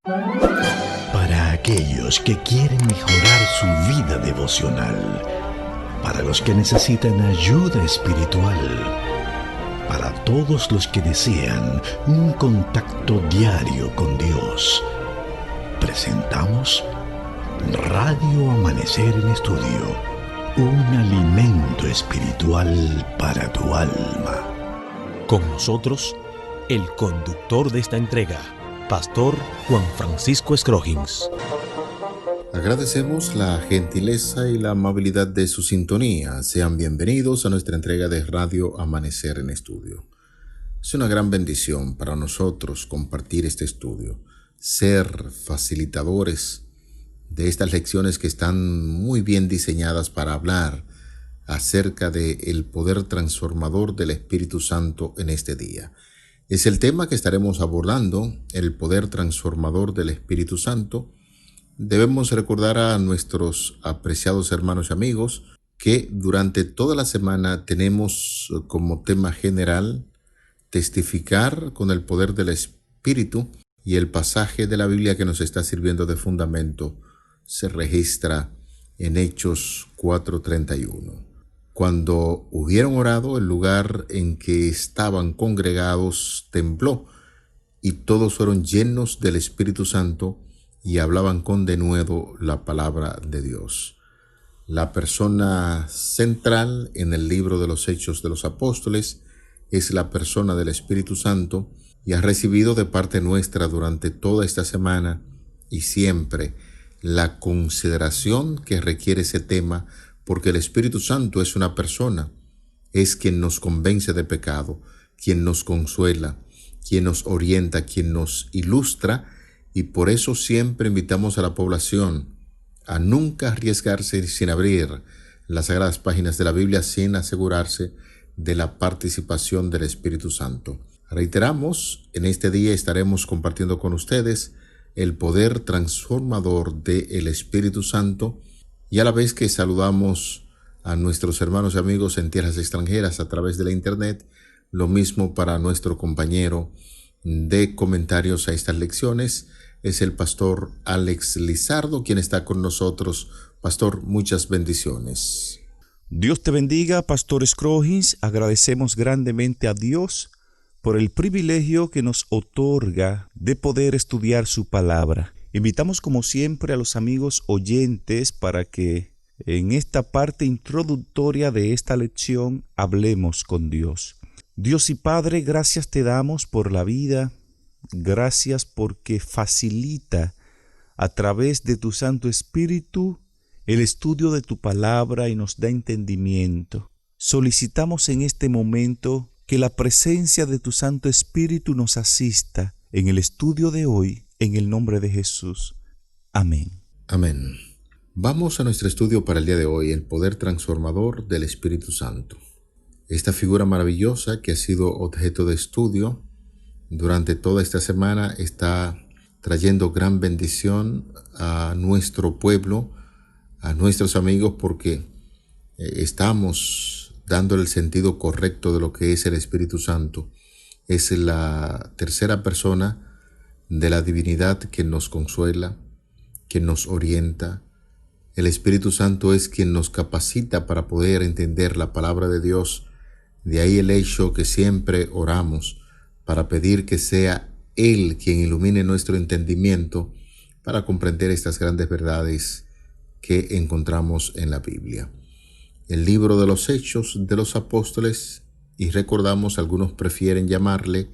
Para aquellos que quieren mejorar su vida devocional, para los que necesitan ayuda espiritual, para todos los que desean un contacto diario con Dios, presentamos Radio Amanecer en Estudio, un alimento espiritual para tu alma. Con nosotros, el conductor de esta entrega, Pastor Juan Francisco Scroggins. Agradecemos la gentileza y la amabilidad de su sintonía. Sean bienvenidos a nuestra entrega de Radio Amanecer en Estudio. Es una gran bendición para nosotros compartir este estudio, ser facilitadores de estas lecciones que están muy bien diseñadas para hablar acerca del poder transformador del Espíritu Santo en este día. Es el tema que estaremos abordando, el poder transformador del Espíritu Santo. Debemos recordar a nuestros apreciados hermanos y amigos que durante toda la semana tenemos como tema general testificar con el poder del Espíritu, y el pasaje de la Biblia que nos está sirviendo de fundamento se registra en Hechos 4:31. Cuando hubieron orado, el lugar en que estaban congregados tembló, y todos fueron llenos del Espíritu Santo y hablaban con denuedo la palabra de Dios. La persona central en el libro de los Hechos de los Apóstoles es la persona del Espíritu Santo, y ha recibido de parte nuestra durante toda esta semana y siempre la consideración que requiere ese tema, porque el Espíritu Santo es una persona, es quien nos convence de pecado, quien nos consuela, quien nos orienta, quien nos ilustra, y por eso siempre invitamos a la población a nunca arriesgarse sin abrir las sagradas páginas de la Biblia sin asegurarse de la participación del Espíritu Santo. Reiteramos, en este día estaremos compartiendo con ustedes el poder transformador del Espíritu Santo, y a la vez que saludamos a nuestros hermanos y amigos en tierras extranjeras a través de la internet, lo mismo para nuestro compañero de comentarios a estas lecciones, es el pastor Alex Lizardo, quien está con nosotros. Pastor, muchas bendiciones. Dios te bendiga, Pastor Scroggins. Agradecemos grandemente a Dios por el privilegio que nos otorga de poder estudiar su palabra. Invitamos como siempre a los amigos oyentes para que en esta parte introductoria de esta lección hablemos con Dios. Dios y Padre, gracias te damos por la vida, gracias porque facilita a través de tu Santo Espíritu el estudio de tu palabra y nos da entendimiento. Solicitamos en este momento que la presencia de tu Santo Espíritu nos asista en el estudio de hoy, en el nombre de Jesús. Amén. Amén. Vamos a nuestro estudio para el día de hoy, el poder transformador del Espíritu Santo. Esta figura maravillosa que ha sido objeto de estudio durante toda esta semana está trayendo gran bendición a nuestro pueblo, a nuestros amigos, porque estamos dándole el sentido correcto de lo que es el Espíritu Santo. Es la tercera persona de la divinidad que nos consuela, que nos orienta. El Espíritu Santo es quien nos capacita para poder entender la palabra de Dios. De ahí el hecho que siempre oramos para pedir que sea Él quien ilumine nuestro entendimiento para comprender estas grandes verdades que encontramos en la Biblia. El libro de los Hechos de los Apóstoles, y recordamos, algunos prefieren llamarle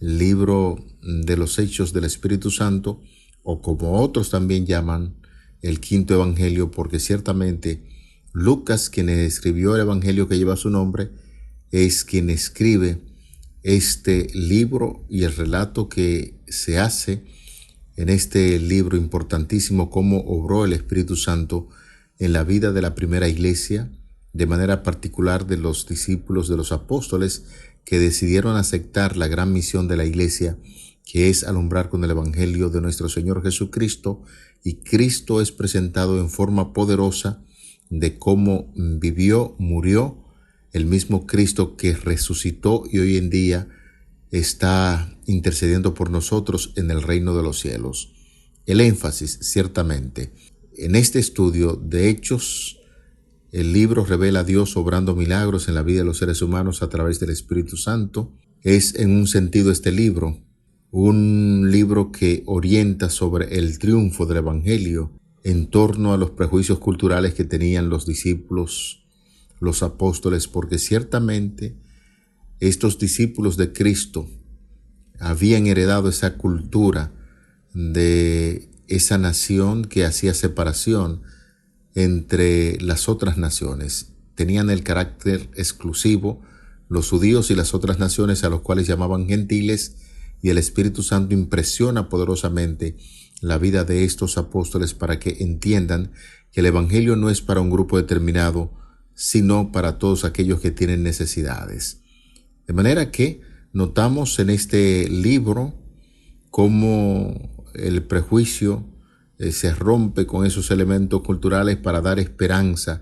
el libro de los Hechos del Espíritu Santo, o como otros también llaman, el quinto evangelio, porque ciertamente Lucas, quien escribió el evangelio que lleva su nombre, es quien escribe este libro y el relato que se hace en este libro importantísimo, cómo obró el Espíritu Santo en la vida de la primera iglesia, de manera particular de los discípulos de los apóstoles que decidieron aceptar la gran misión de la iglesia, que es alumbrar con el evangelio de nuestro Señor Jesucristo, y Cristo es presentado en forma poderosa de cómo vivió, murió, el mismo Cristo que resucitó y hoy en día está intercediendo por nosotros en el reino de los cielos. El énfasis, ciertamente, en este estudio de Hechos, el libro revela a Dios obrando milagros en la vida de los seres humanos a través del Espíritu Santo. Es en un sentido este libro, un libro que orienta sobre el triunfo del Evangelio en torno a los prejuicios culturales que tenían los discípulos, los apóstoles, porque ciertamente estos discípulos de Cristo habían heredado esa cultura de esa nación que hacía separación entre las otras naciones. Tenían el carácter exclusivo, los judíos y las otras naciones, a los cuales llamaban gentiles, y el Espíritu Santo impresiona poderosamente la vida de estos apóstoles para que entiendan que el Evangelio no es para un grupo determinado, sino para todos aquellos que tienen necesidades. De manera que notamos en este libro cómo el prejuicio se rompe con esos elementos culturales para dar esperanza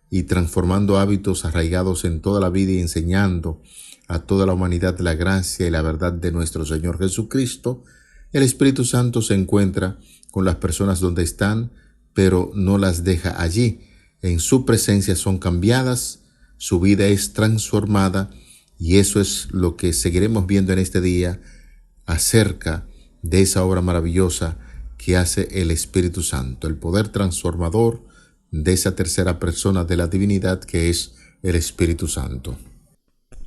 y transformando hábitos arraigados en toda la vida y enseñando a toda la humanidad la gracia y la verdad de nuestro Señor Jesucristo. El Espíritu Santo se encuentra con las personas donde están, pero no las deja allí. En su presencia son cambiadas, su vida es transformada, y eso es lo que seguiremos viendo en este día acerca de esa obra maravillosa que hace el Espíritu Santo, el poder transformador de esa tercera persona de la divinidad que es el Espíritu Santo.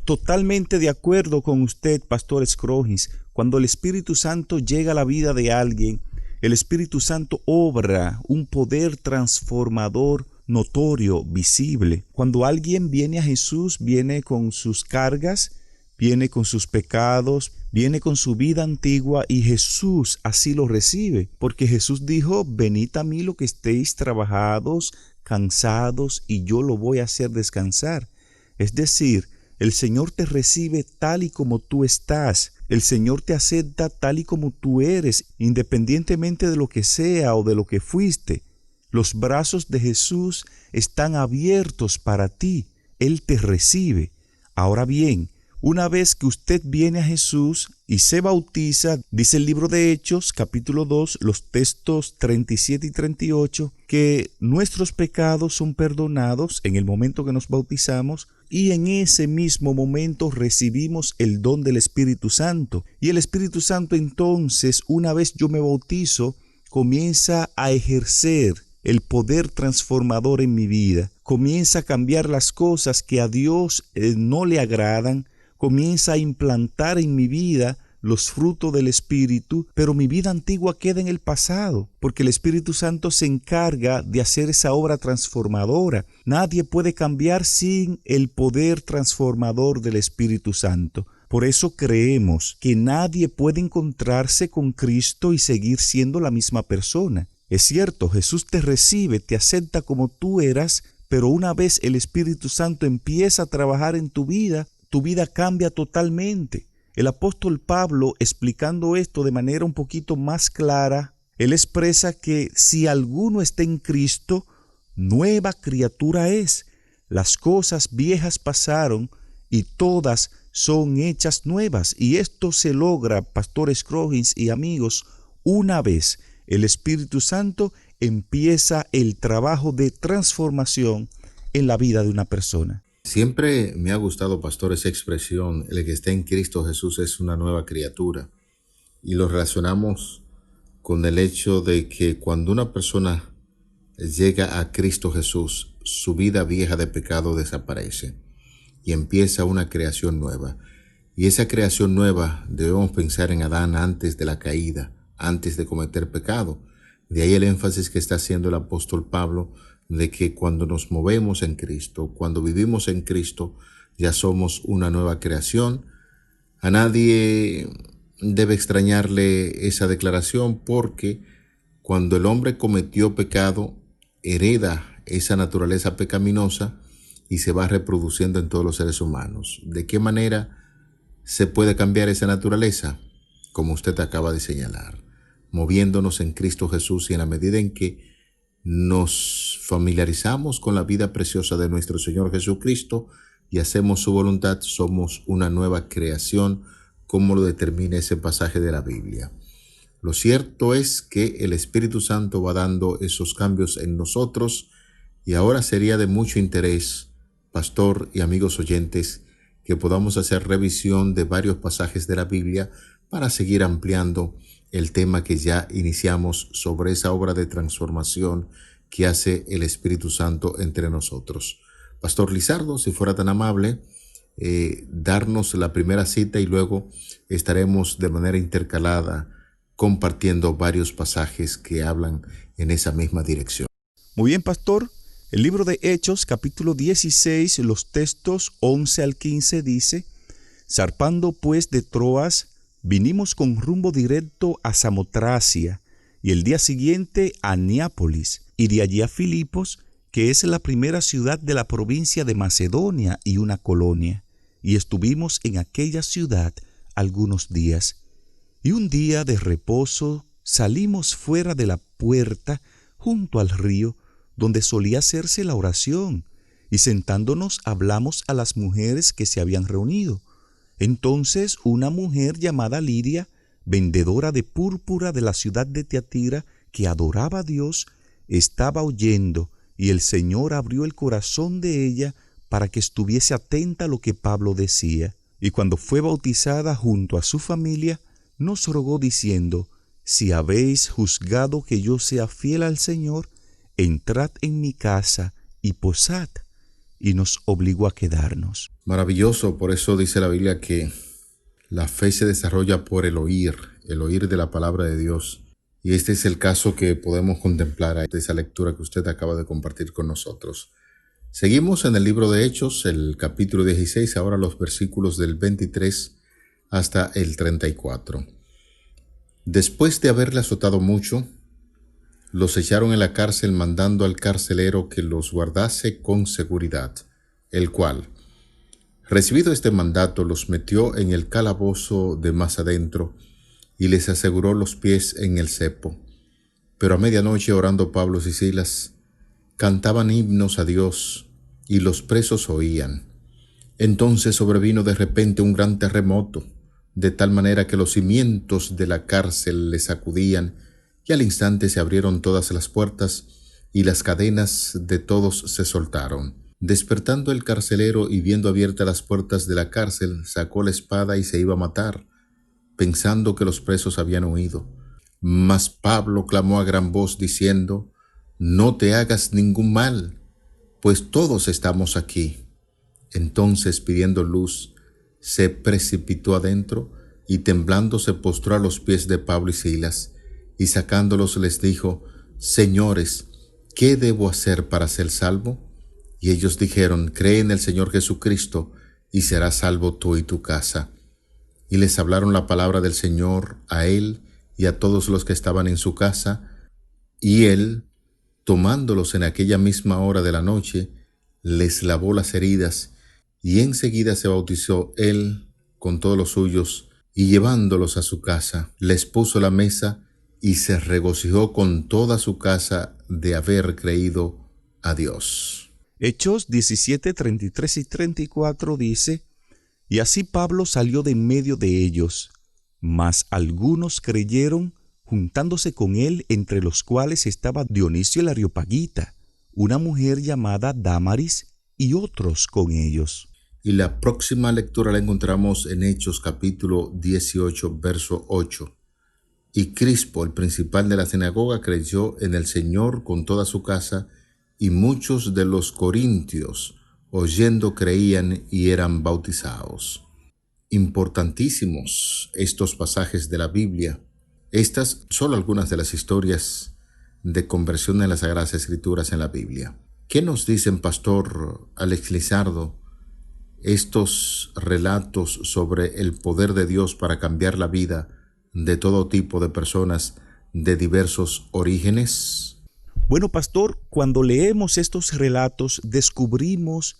Totalmente de acuerdo con usted, Pastor Scrogins. Cuando el Espíritu Santo llega a la vida de alguien, el Espíritu Santo obra un poder transformador notorio, visible. Cuando alguien viene a Jesús, viene con sus cargas, viene con sus pecados, viene con su vida antigua, y Jesús así lo recibe, porque Jesús dijo: venid a mí lo que estéis trabajados, cansados, y yo lo voy a hacer descansar. Es decir, el Señor te recibe tal y como tú estás. El Señor te acepta tal y como tú eres, independientemente de lo que sea o de lo que fuiste. Los brazos de Jesús están abiertos para ti. Él te recibe. Ahora bien, una vez que usted viene a Jesús y se bautiza, dice el libro de Hechos, capítulo 2, los textos 37 y 38, que nuestros pecados son perdonados en el momento que nos bautizamos, y en ese mismo momento recibimos el don del Espíritu Santo. Y el Espíritu Santo entonces, una vez yo me bautizo, comienza a ejercer el poder transformador en mi vida. Comienza a cambiar las cosas que a Dios no le agradan. Comienza a implantar en mi vida los frutos del Espíritu, pero mi vida antigua queda en el pasado, porque el Espíritu Santo se encarga de hacer esa obra transformadora. Nadie puede cambiar sin el poder transformador del Espíritu Santo. Por eso creemos que nadie puede encontrarse con Cristo y seguir siendo la misma persona. Es cierto, Jesús te recibe, te acepta como tú eras, pero una vez el Espíritu Santo empieza a trabajar en tu vida cambia totalmente. El apóstol Pablo, explicando esto de manera un poquito más clara, él expresa que si alguno está en Cristo, nueva criatura es. Las cosas viejas pasaron y todas son hechas nuevas. Y esto se logra, Pastor Scrogins y amigos, una vez el Espíritu Santo empieza el trabajo de transformación en la vida de una persona. Siempre me ha gustado, pastor, esa expresión: el que está en Cristo Jesús es una nueva criatura. Y lo relacionamos con el hecho de que cuando una persona llega a Cristo Jesús, su vida vieja de pecado desaparece y empieza una creación nueva. Y esa creación nueva debemos pensar en Adán antes de la caída, antes de cometer pecado. De ahí el énfasis que está haciendo el apóstol Pablo de que cuando nos movemos en Cristo, cuando vivimos en Cristo, ya somos una nueva creación. A nadie debe extrañarle esa declaración, porque cuando el hombre cometió pecado, hereda esa naturaleza pecaminosa y se va reproduciendo en todos los seres humanos. ¿De qué manera se puede cambiar esa naturaleza? Como usted acaba de señalar, moviéndonos en Cristo Jesús, y en la medida en que nos familiarizamos con la vida preciosa de nuestro Señor Jesucristo y hacemos su voluntad, somos una nueva creación cómo lo determina ese pasaje de la Biblia. Lo cierto es que el Espíritu Santo va dando esos cambios en nosotros y ahora sería de mucho interés, pastor y amigos oyentes, que podamos hacer revisión de varios pasajes de la Biblia para seguir ampliando el tema que ya iniciamos sobre esa obra de transformación que hace el Espíritu Santo entre nosotros. Pastor Lizardo, si fuera tan amable, darnos la primera cita y luego estaremos de manera intercalada compartiendo varios pasajes que hablan en esa misma dirección. Muy bien, pastor. El libro de Hechos, capítulo 16, los textos 11 al 15 dice: zarpando pues de Troas, vinimos con rumbo directo a Samotracia, y el día siguiente a Neápolis, y de allí a Filipos, que es la primera ciudad de la provincia de Macedonia y una colonia, y estuvimos en aquella ciudad algunos días. Y un día de reposo salimos fuera de la puerta junto al río, donde solía hacerse la oración, y sentándonos hablamos a las mujeres que se habían reunido. Entonces una mujer llamada Lidia, vendedora de púrpura de la ciudad de Tiatira, que adoraba a Dios, estaba oyendo, y el Señor abrió el corazón de ella para que estuviese atenta a lo que Pablo decía. Y cuando fue bautizada junto a su familia, nos rogó diciendo: si habéis juzgado que yo sea fiel al Señor, entrad en mi casa y posad. Y nos obligó a quedarnos. Maravilloso, por eso dice la Biblia que la fe se desarrolla por el oír de la palabra de Dios. Y este es el caso que podemos contemplar de esa lectura que usted acaba de compartir con nosotros. Seguimos en el libro de Hechos, el capítulo 16, ahora los versículos del 23 hasta el 34. Después de haberle azotado mucho, los echaron en la cárcel mandando al carcelero que los guardase con seguridad, el cual, recibido este mandato, los metió en el calabozo de más adentro y les aseguró los pies en el cepo. Pero a medianoche, orando Pablo y Silas, cantaban himnos a Dios y los presos oían. Entonces sobrevino de repente un gran terremoto, de tal manera que los cimientos de la cárcel le sacudían, y al instante se abrieron todas las puertas y las cadenas de todos se soltaron. Despertando el carcelero y viendo abiertas las puertas de la cárcel, sacó la espada y se iba a matar, pensando que los presos habían huido. Mas Pablo clamó a gran voz diciendo: no te hagas ningún mal, pues todos estamos aquí. Entonces, pidiendo luz, se precipitó adentro y temblando se postró a los pies de Pablo y Silas, y sacándolos les dijo: Señores, ¿qué debo hacer para ser salvo? Y ellos dijeron: cree en el Señor Jesucristo, y serás salvo tú y tu casa. Y les hablaron la palabra del Señor a él y a todos los que estaban en su casa, y él, tomándolos en aquella misma hora de la noche, les lavó las heridas, y enseguida se bautizó él con todos los suyos, y llevándolos a su casa, les puso la mesa, y se regocijó con toda su casa de haber creído a Dios. Hechos 17, 33 y 34 dice: y así Pablo salió de en medio de ellos, mas algunos creyeron, juntándose con él, entre los cuales estaba Dionisio el Areopagita, una mujer llamada Dámaris, y otros con ellos. Y la próxima lectura la encontramos en Hechos capítulo 18, verso 8. Y Crispo, el principal de la sinagoga, creyó en el Señor con toda su casa, y muchos de los corintios, oyendo, creían y eran bautizados. Importantísimos estos pasajes de la Biblia. Estas son algunas de las historias de conversión en las Sagradas Escrituras en la Biblia. ¿Qué nos dicen, Pastor Alex Lizardo, estos relatos sobre el poder de Dios para cambiar la vida de todo tipo de personas de diversos orígenes? Bueno, pastor, cuando leemos estos relatos descubrimos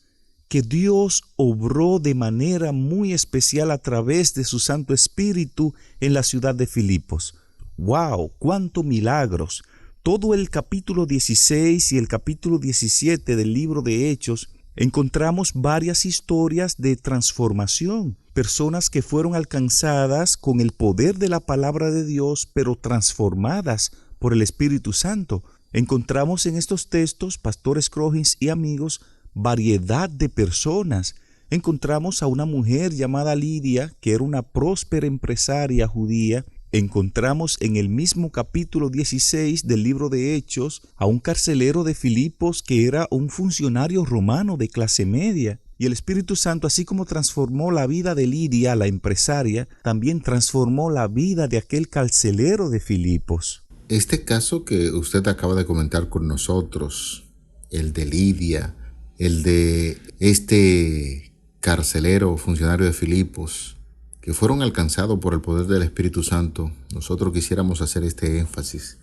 que Dios obró de manera muy especial a través de su Santo Espíritu en la ciudad de Filipos. ¡Wow! ¡Cuántos milagros! Todo el capítulo 16 y el capítulo 17 del libro de Hechos encontramos varias historias de transformación, personas que fueron alcanzadas con el poder de la palabra de Dios, pero transformadas por el Espíritu Santo. Encontramos en estos textos, Pastor Scroggins y amigos, variedad de personas. Encontramos a una mujer llamada Lidia, que era una próspera empresaria judía. Encontramos en el mismo capítulo 16 del libro de Hechos a un carcelero de Filipos que era un funcionario romano de clase media. Y el Espíritu Santo, así como transformó la vida de Lidia, la empresaria, también transformó la vida de aquel carcelero de Filipos. Este caso que usted acaba de comentar con nosotros, el de Lidia, el de este carcelero funcionario de Filipos, que fueron alcanzados por el poder del Espíritu Santo, nosotros quisiéramos hacer este énfasis,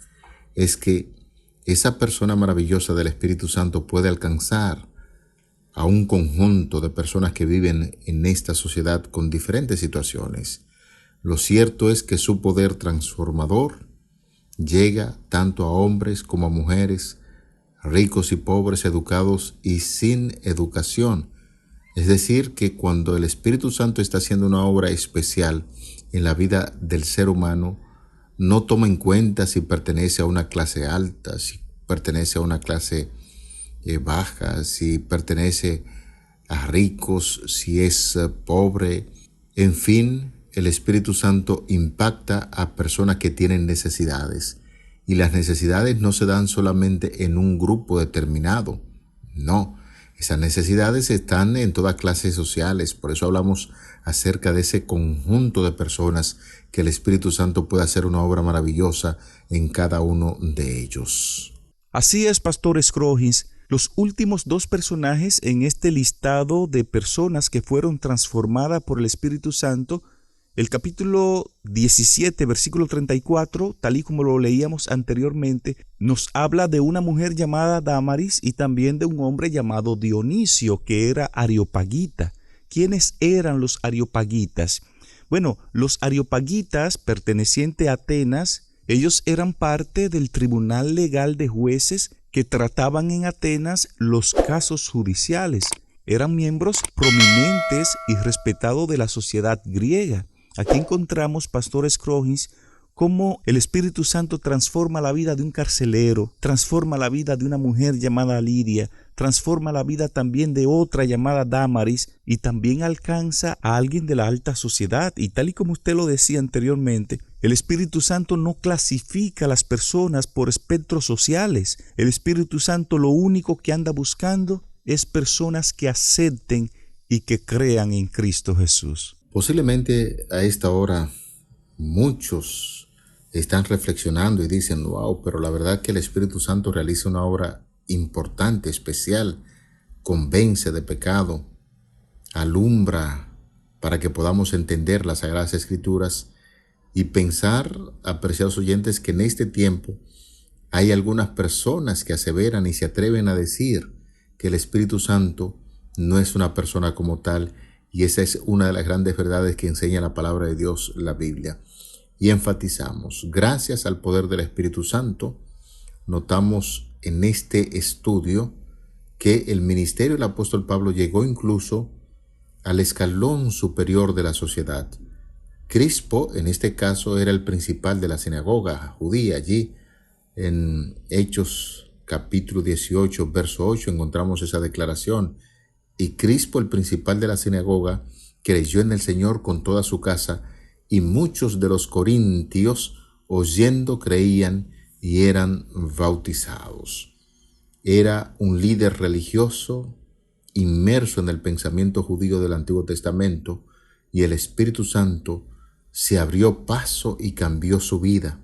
es que esa persona maravillosa del Espíritu Santo puede alcanzar a un conjunto de personas que viven en esta sociedad con diferentes situaciones. Lo cierto es que su poder transformador llega tanto a hombres como a mujeres, ricos y pobres, educados y sin educación. Es decir, que cuando el Espíritu Santo está haciendo una obra especial en la vida del ser humano, no toma en cuenta si pertenece a una clase alta, si pertenece a una clase baja, si pertenece a ricos, si es pobre. En fin, el Espíritu Santo impacta a personas que tienen necesidades. Y las necesidades no se dan solamente en un grupo determinado. No, esas necesidades están en todas clases sociales. Por eso hablamos acerca de ese conjunto de personas que el Espíritu Santo puede hacer una obra maravillosa en cada uno de ellos. Así es, Pastor Scroggins. Los últimos dos personajes en este listado de personas que fueron transformadas por el Espíritu Santo, el capítulo 17, versículo 34, tal y como lo leíamos anteriormente, nos habla de una mujer llamada Dámaris y también de un hombre llamado Dionisio, que era areopagita. ¿Quiénes eran los areopagitas? Bueno, los areopagitas, pertenecientes a Atenas, ellos eran parte del tribunal legal de jueces que trataban en Atenas los casos judiciales. Eran miembros prominentes y respetados de la sociedad griega. Aquí encontramos, Pastor Scroggins, cómo el Espíritu Santo transforma la vida de un carcelero, transforma la vida de una mujer llamada Lidia, transforma la vida también de otra llamada Dámaris y también alcanza a alguien de la alta sociedad. Y tal y como usted lo decía anteriormente, el Espíritu Santo no clasifica a las personas por espectros sociales. El Espíritu Santo lo único que anda buscando es personas que acepten y que crean en Cristo Jesús. Posiblemente a esta hora muchos están reflexionando y dicen, wow, pero la verdad que el Espíritu Santo realiza una obra importante, especial, convence de pecado, alumbra para que podamos entender las Sagradas Escrituras y pensar, apreciados oyentes, que en este tiempo hay algunas personas que aseveran y se atreven a decir que el Espíritu Santo no es una persona como tal. Y esa es una de las grandes verdades que enseña la palabra de Dios, la Biblia. Y enfatizamos, gracias al poder del Espíritu Santo, notamos en este estudio que el ministerio del apóstol Pablo llegó incluso al escalón superior de la sociedad. Crispo, en este caso, era el principal de la sinagoga judía. Allí, en Hechos capítulo 18, verso 8, encontramos esa declaración. Y Crispo, el principal de la sinagoga, creyó en el Señor con toda su casa, y muchos de los corintios, oyendo, creían y eran bautizados. Era un líder religioso, inmerso en el pensamiento judío del Antiguo Testamento, y el Espíritu Santo se abrió paso y cambió su vida.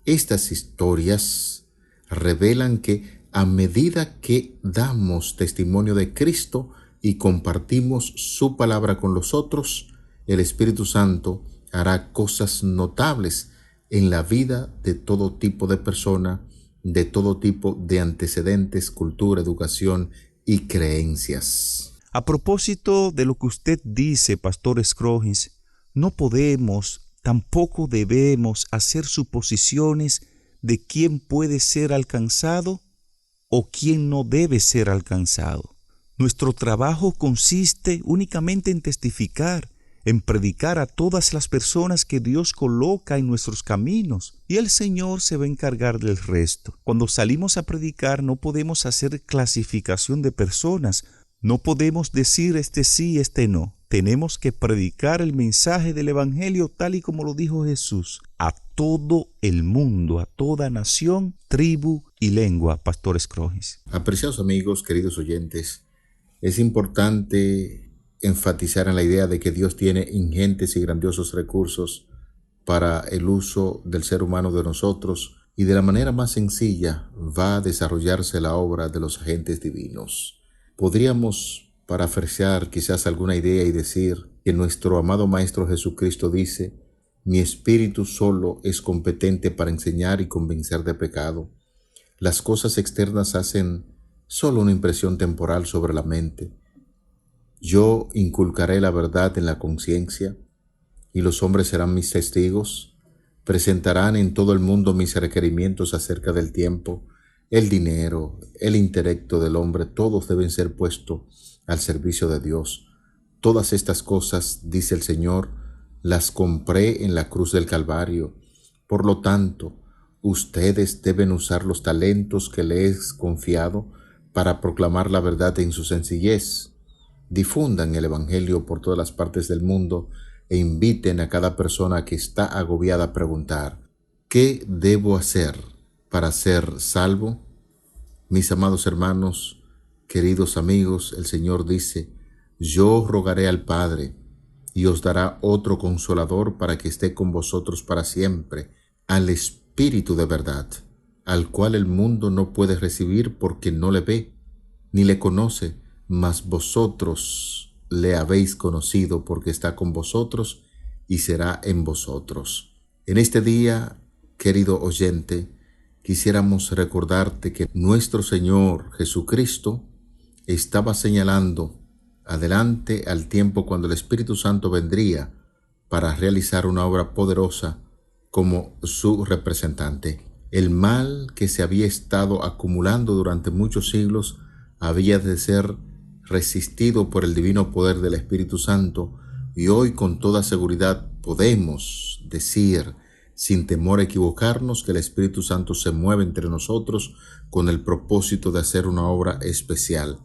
Estas historias revelan que a medida que damos testimonio de Cristo y compartimos su palabra con los otros, el Espíritu Santo hará cosas notables en la vida de todo tipo de persona, de todo tipo de antecedentes, cultura, educación y creencias. A propósito de lo que usted dice, Pastor Scroggins, no podemos, tampoco debemos hacer suposiciones de quién puede ser alcanzado o quién no debe ser alcanzado. Nuestro trabajo consiste únicamente en testificar, en predicar a todas las personas que Dios coloca en nuestros caminos, y el Señor se va a encargar del resto. Cuando salimos a predicar no podemos hacer clasificación de personas, no podemos decir este sí, este no. Tenemos que predicar el mensaje del Evangelio tal y como lo dijo Jesús, a todo el mundo, a toda nación, tribu y lengua, Pastor Scroggins. Apreciados amigos, queridos oyentes, es importante enfatizar en la idea de que Dios tiene ingentes y grandiosos recursos para el uso del ser humano de nosotros, y de la manera más sencilla va a desarrollarse la obra de los agentes divinos. Podríamos parafrasear quizás alguna idea y decir que nuestro amado Maestro Jesucristo dice: mi espíritu solo es competente para enseñar y convencer de pecado. Las cosas externas hacen solo una impresión temporal sobre la mente. Yo inculcaré la verdad en la conciencia, y los hombres serán mis testigos. Presentarán en todo el mundo mis requerimientos acerca del tiempo, el dinero, el intelecto del hombre, todos deben ser puestos al servicio de Dios. Todas estas cosas, dice el Señor, las compré en la cruz del Calvario. Por lo tanto, ustedes deben usar los talentos que les he confiado para proclamar la verdad en su sencillez. Difundan el Evangelio por todas las partes del mundo e inviten a cada persona que está agobiada a preguntar: ¿qué debo hacer para ser salvo? Mis amados hermanos, queridos amigos, el Señor dice: yo rogaré al Padre y os dará otro consolador para que esté con vosotros para siempre, al Espíritu de verdad, al cual el mundo no puede recibir porque no le ve ni le conoce, mas vosotros le habéis conocido porque está con vosotros y será en vosotros. En este día, querido oyente, quisiéramos recordarte que nuestro Señor Jesucristo estaba señalando adelante al tiempo cuando el Espíritu Santo vendría para realizar una obra poderosa como su representante. El mal que se había estado acumulando durante muchos siglos había de ser resistido por el divino poder del Espíritu Santo, y hoy con toda seguridad podemos decir, sin temor a equivocarnos, que el Espíritu Santo se mueve entre nosotros con el propósito de hacer una obra especial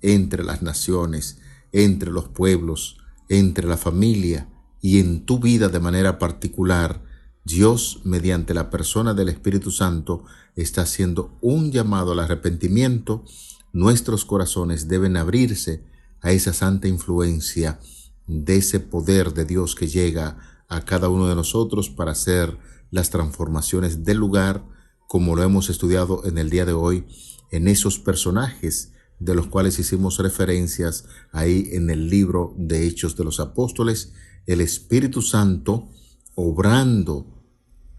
entre las naciones, entre los pueblos, entre la familia y en tu vida de manera particular. Dios, mediante la persona del Espíritu Santo, está haciendo un llamado al arrepentimiento. Nuestros corazones deben abrirse a esa santa influencia de ese poder de Dios que llega a cada uno de nosotros para hacer las transformaciones del lugar, como lo hemos estudiado en el día de hoy, en esos personajes de los cuales hicimos referencias ahí en el libro de Hechos de los Apóstoles, el Espíritu Santo obrando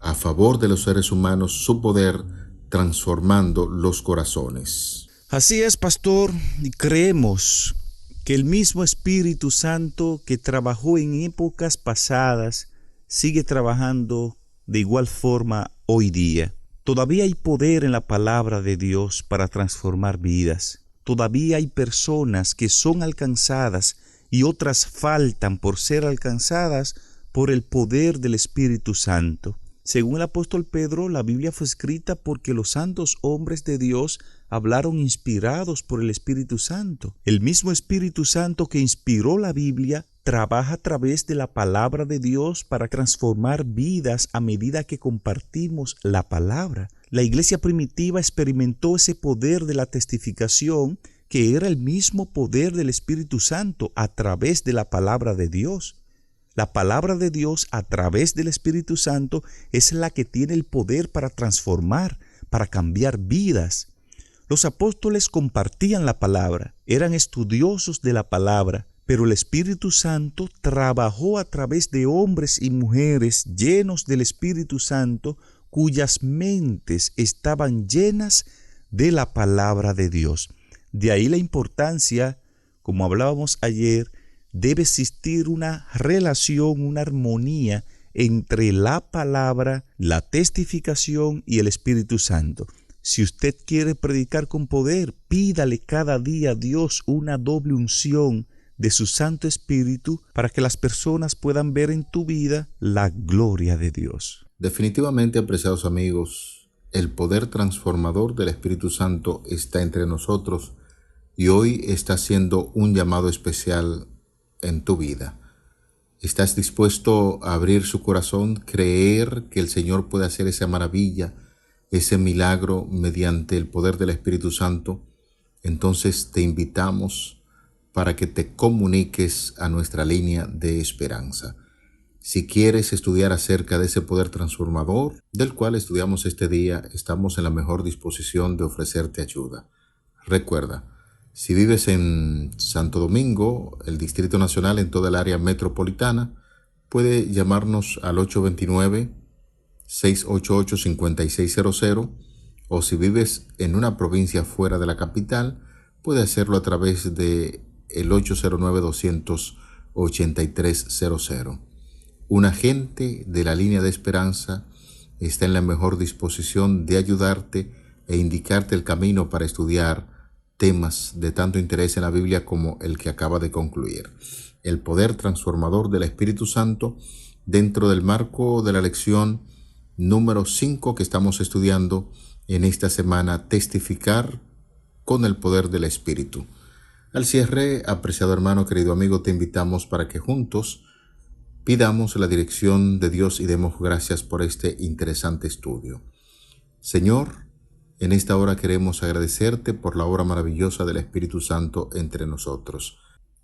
a favor de los seres humanos su poder, transformando los corazones. Así es, pastor, y creemos que el mismo Espíritu Santo que trabajó en épocas pasadas sigue trabajando de igual forma hoy día. Todavía hay poder en la palabra de Dios para transformar vidas. Todavía hay personas que son alcanzadas y otras faltan por ser alcanzadas por el poder del Espíritu Santo. Según el apóstol Pedro, la Biblia fue escrita porque los santos hombres de Dios hablaron inspirados por el Espíritu Santo. El mismo Espíritu Santo que inspiró la Biblia trabaja a través de la palabra de Dios para transformar vidas a medida que compartimos la palabra. La iglesia primitiva experimentó ese poder de la testificación, que era el mismo poder del Espíritu Santo a través de la palabra de Dios. La palabra de Dios a través del Espíritu Santo es la que tiene el poder para transformar, para cambiar vidas. Los apóstoles compartían la palabra, eran estudiosos de la palabra, pero el Espíritu Santo trabajó a través de hombres y mujeres llenos del Espíritu Santo, cuyas mentes estaban llenas de la palabra de Dios. De ahí la importancia, como hablábamos ayer, debe existir una relación, una armonía entre la palabra, la testificación y el Espíritu Santo. Si usted quiere predicar con poder, pídale cada día a Dios una doble unción de su Santo Espíritu para que las personas puedan ver en tu vida la gloria de Dios. Definitivamente, apreciados amigos, el poder transformador del Espíritu Santo está entre nosotros y hoy está haciendo un llamado especial en tu vida. ¿Estás dispuesto a abrir su corazón, creer que el Señor puede hacer esa maravilla, ese milagro mediante el poder del Espíritu Santo? Entonces te invitamos para que te comuniques a nuestra línea de esperanza. Si quieres estudiar acerca de ese poder transformador, del cual estudiamos este día, estamos en la mejor disposición de ofrecerte ayuda. Recuerda, si vives en Santo Domingo, el Distrito Nacional, en toda el área metropolitana, puede llamarnos al 829-688-5600, o si vives en una provincia fuera de la capital, puede hacerlo a través de el 809-283-00. Un agente de la línea de esperanza está en la mejor disposición de ayudarte e indicarte el camino para estudiar temas de tanto interés en la Biblia como el que acaba de concluir. El poder transformador del Espíritu Santo dentro del marco de la lección número 5 que estamos estudiando en esta semana, testificar con el poder del Espíritu. Al cierre, apreciado hermano, querido amigo, te invitamos para que juntos pidamos la dirección de Dios y demos gracias por este interesante estudio. Señor, en esta hora queremos agradecerte por la obra maravillosa del Espíritu Santo entre nosotros.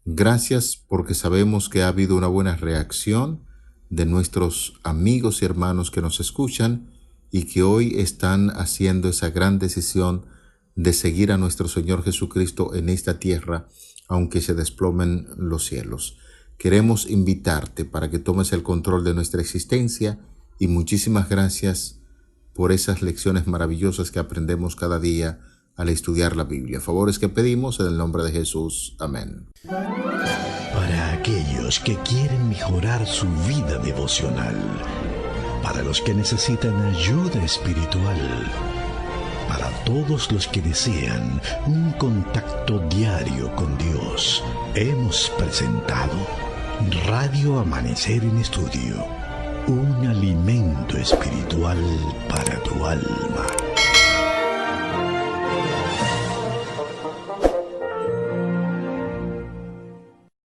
Gracias porque sabemos que ha habido una buena reacción de nuestros amigos y hermanos que nos escuchan y que hoy están haciendo esa gran decisión de seguir a nuestro Señor Jesucristo en esta tierra, aunque se desplomen los cielos. Queremos invitarte para que tomes el control de nuestra existencia y muchísimas gracias por esas lecciones maravillosas que aprendemos cada día al estudiar la Biblia. Favores que pedimos en el nombre de Jesús. Amén. Para aquellos que quieren mejorar su vida devocional, para los que necesitan ayuda espiritual, para todos los que desean un contacto diario con Dios, hemos presentado Radio Amanecer en Estudio, un alimento espiritual para tu alma.